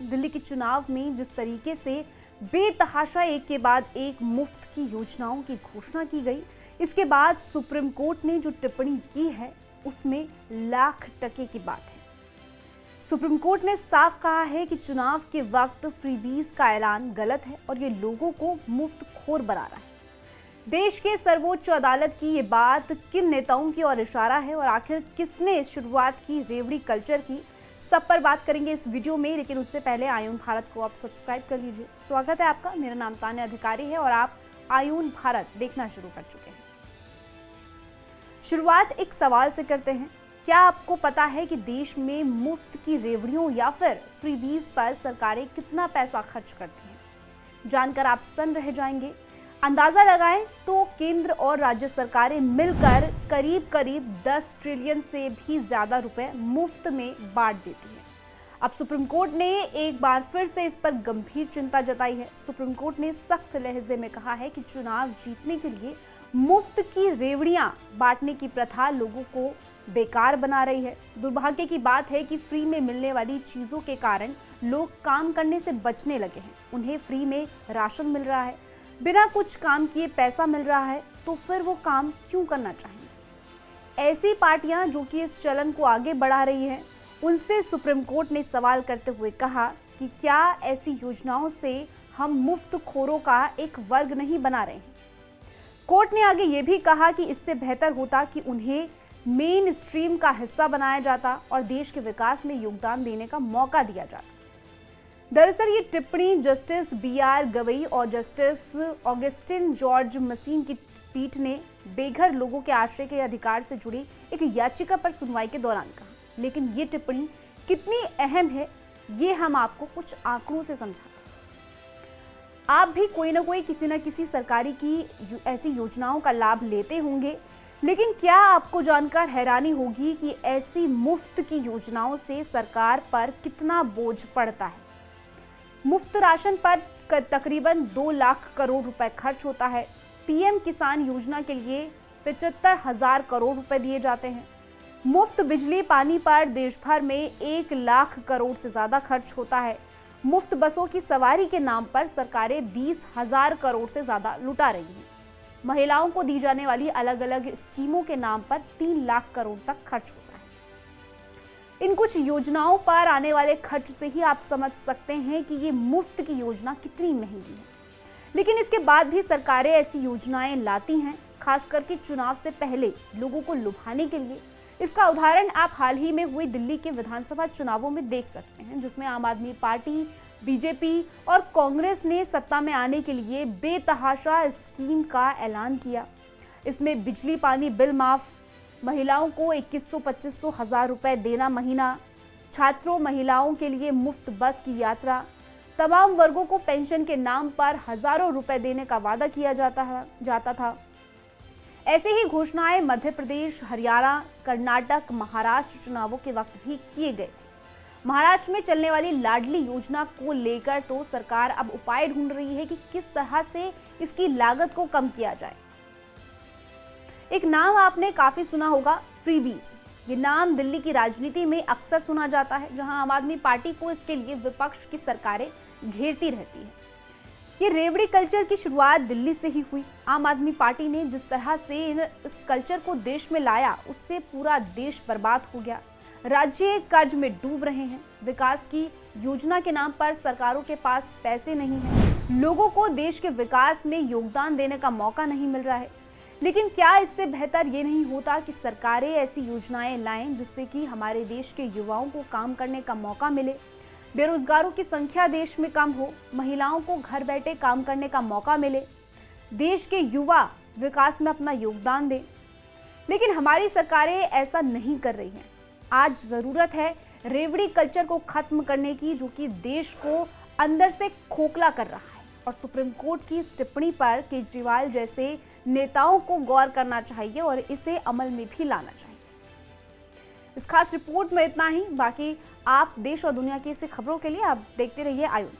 दिल्ली के चुनाव में जिस तरीके से बेतहाशा एक के बाद एक मुफ्त की योजनाओं की घोषणा की गई, इसके बाद सुप्रीम कोर्ट ने जो टिप्पणी की है उसमें लाख टके की बात है। सुप्रीम कोर्ट ने साफ कहा है कि चुनाव के वक्त फ्रीबीज का ऐलान गलत है और ये लोगों को मुफ्त खोर बना रहा है। देश के सर्वोच्च अदालत की ये बात किन नेताओं की ओर इशारा है और आखिर किसने शुरुआत की रेवड़ी कल्चर की, सब पर बात करेंगे इस वीडियो में। लेकिन उससे पहले आयुन भारत को आप सब्सक्राइब कर लीजिए। स्वागत है आपका, मेरा नाम तान्या अधिकारी है और आप आयुन भारत देखना शुरू कर चुके हैं। शुरुआत एक सवाल से करते हैं। क्या आपको पता है कि देश में मुफ्त की रेवड़ियों या फिर फ्रीबीज पर सरकारें कितना पैसा खर्च करती हैं? जानकर आप सन्न रह जाएंगे। अंदाजा लगाएं तो केंद्र और राज्य सरकारें मिलकर करीब 10 ट्रिलियन से भी ज्यादा रुपए मुफ्त में बांट देती हैं। अब सुप्रीम कोर्ट ने एक बार फिर से इस पर गंभीर चिंता जताई है। सुप्रीम कोर्ट ने सख्त लहजे में कहा है कि चुनाव जीतने के लिए मुफ्त की रेवड़ियां बांटने की प्रथा लोगों को बेकार बना रही है। दुर्भाग्य की बात है कि फ्री में मिलने वाली चीजों के कारण लोग काम करने से बचने लगे हैं। उन्हें फ्री में राशन मिल रहा है, बिना कुछ काम किए पैसा मिल रहा है, तो फिर वो काम क्यों करना चाहेंगे? ऐसी पार्टियां जो कि इस चलन को आगे बढ़ा रही हैं, उनसे सुप्रीम कोर्ट ने सवाल करते हुए कहा कि क्या ऐसी योजनाओं से हम मुफ्तखोरों का एक वर्ग नहीं बना रहे हैं? कोर्ट ने आगे ये भी कहा कि इससे बेहतर होता कि उन्हें मेन स्ट्रीम का हिस्सा बनाया जाता और देश के विकास में योगदान देने का मौका दिया जाता। दरअसल ये टिप्पणी जस्टिस BR गवई और जस्टिस ऑगस्टिन जॉर्ज मसीन की पीठ ने बेघर लोगों के आश्रय के अधिकार से जुड़ी एक याचिका पर सुनवाई के दौरान कहा। लेकिन ये टिप्पणी कितनी अहम है, ये हम आपको कुछ आंकड़ों से समझाते हैं। आप भी कोई ना कोई किसी न किसी सरकारी की ऐसी योजनाओं का लाभ लेते होंगे, लेकिन क्या आपको जानकर हैरानी होगी कि ऐसी मुफ्त की योजनाओं से सरकार पर कितना बोझ पड़ता है। मुफ्त राशन पर तकरीबन 2 लाख करोड़ रुपए खर्च होता है। PM किसान योजना के लिए 75,000 करोड़ रुपए दिए जाते हैं। मुफ्त बिजली पानी पर देश भर में 1 लाख करोड़ से ज्यादा खर्च होता है। मुफ्त बसों की सवारी के नाम पर सरकारें 20,000 करोड़ से ज्यादा लुटा रही हैं। महिलाओं को दी जाने वाली अलग अलग स्कीमों के नाम पर 3 लाख करोड़ तक खर्च होता है। इन कुछ योजनाओं पर आने वाले खर्च से ही आप समझ सकते हैं कि ये मुफ्त की योजना कितनी महंगी है। लेकिन इसके बाद भी सरकारें ऐसी योजनाएं लाती हैं, खास करके चुनाव से पहले लोगों को लुभाने के लिए। इसका उदाहरण आप हाल ही में हुई दिल्ली के विधानसभा चुनावों में देख सकते हैं, जिसमें आम आदमी पार्टी, BJP और कांग्रेस ने सत्ता में आने के लिए बेतहाशा स्कीम का ऐलान किया। इसमें बिजली पानी बिल माफ, महिलाओं को 2100-2500 हजार रुपए देना महीना, छात्रों महिलाओं के लिए मुफ्त बस की यात्रा, तमाम वर्गों को पेंशन के नाम पर हजारों रुपए देने का वादा किया जाता था। ऐसे ही घोषणाएं मध्य प्रदेश, हरियाणा, कर्नाटक, महाराष्ट्र चुनावों के वक्त भी किए गए थे। महाराष्ट्र में चलने वाली लाडली योजना को लेकर तो सरकार अब उपाय ढूंढ रही है कि किस तरह से इसकी लागत को कम किया जाए। एक नाम आपने काफी सुना होगा, फ्रीबीज। ये नाम दिल्ली की राजनीति में अक्सर सुना जाता है, जहां आम आदमी पार्टी को इसके लिए विपक्ष की सरकारें घेरती रहती है। ये रेवड़ी कल्चर की शुरुआत दिल्ली से ही हुई। आम आदमी पार्टी ने जिस तरह से इस कल्चर को देश में लाया, उससे पूरा देश बर्बाद हो गया। राज्य कर्ज में डूब रहे हैं। विकास की योजना के नाम पर सरकारों के पास पैसे नहीं हैं। लोगों को देश के विकास में योगदान देने का मौका नहीं मिल रहा है। लेकिन क्या इससे बेहतर ये नहीं होता कि सरकारें ऐसी योजनाएं लाएं जिससे कि हमारे देश के युवाओं को काम करने का मौका मिले, बेरोजगारों की संख्या देश में कम हो, महिलाओं को घर बैठे काम करने का मौका मिले, देश के युवा विकास में अपना योगदान दें। लेकिन हमारी सरकारें ऐसा नहीं कर रही हैं। आज जरूरत है रेवड़ी कल्चर को खत्म करने की, जो कि देश को अंदर से खोखला कर रहा है। और सुप्रीम कोर्ट की इस टिप्पणी पर केजरीवाल जैसे नेताओं को गौर करना चाहिए और इसे अमल में भी लाना चाहिए। इस खास रिपोर्ट में इतना ही। बाकी आप देश और दुनिया की ऐसी खबरों के लिए आप देखते रहिए आयुन।